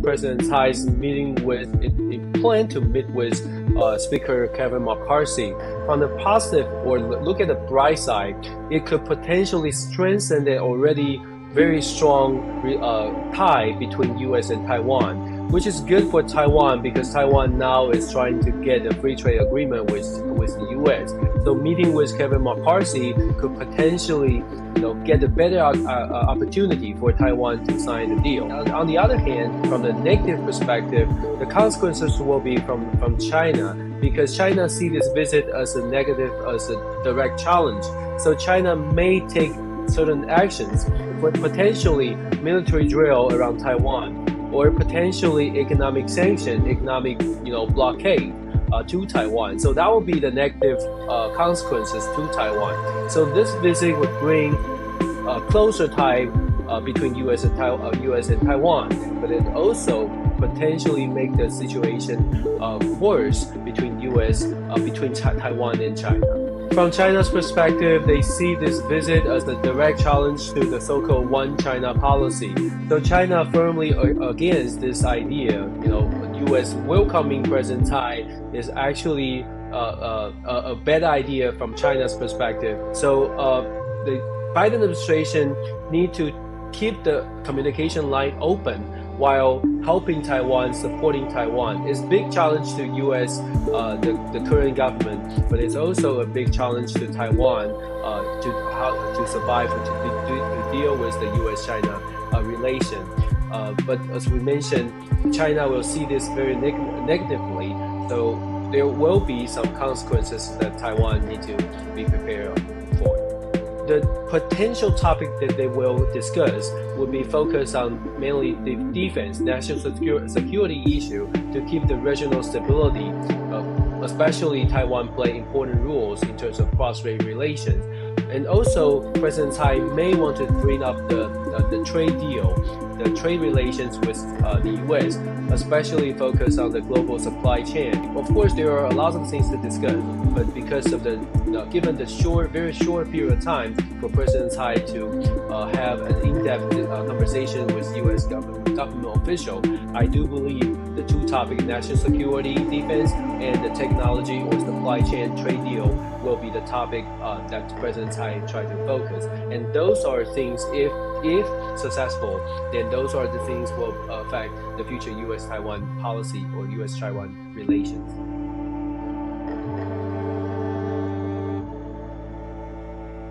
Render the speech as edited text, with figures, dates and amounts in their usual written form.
President Tsai's meeting plan to meet with Speaker Kevin McCarthy. From the positive, or look at the bright side, it could potentially strengthen the already very strong tie between U.S. and Taiwan, which is good for Taiwan because Taiwan now is trying to get a free trade agreement with the U.S. So meeting with Kevin McCarthy could potentially, get a better opportunity for Taiwan to sign the deal. On the other hand, from the negative perspective, the consequences will be from China, because China sees this visit as a negative, as a direct challenge. So China may take certain actions, but potentially military drill around Taiwan, or potentially economic sanction, economic blockade to Taiwan. So that will be the negative consequences to Taiwan. So this visit would bring a closer tie between U.S. and Taiwan, but it also potentially make the situation worse between Taiwan and China. From China's perspective, they see this visit as a direct challenge to the so-called One China policy. So China firmly against this idea. U.S. welcoming President Tsai is actually a bad idea from China's perspective. So the Biden administration need to keep the communication line open while helping Taiwan, supporting Taiwan. It's a big challenge to U.S., the current government, but it's also a big challenge to Taiwan to survive, to deal with the U.S.-China relation. But as we mentioned, China will see this very negatively, so there will be some consequences that Taiwan need to be prepared for. The potential topic that they will discuss will be focused on mainly the defense, national security issue to keep the regional stability, especially Taiwan play important roles in terms of cross-strait relations. And also, President Tsai may want to bring up the trade deal, the trade relations with the U.S., especially focus on the global supply chain. Of course, there are a lot of things to discuss, but because of given the very short period of time for President Tsai to have an in-depth conversation with U.S. government official, I do believe the two topics, national security, defense, and the technology or supply chain trade deal will be the topic that President Tsai tried to focus. And those are things, if successful, then those are the things will affect the future U.S.-Taiwan policy or U.S.-Taiwan relations.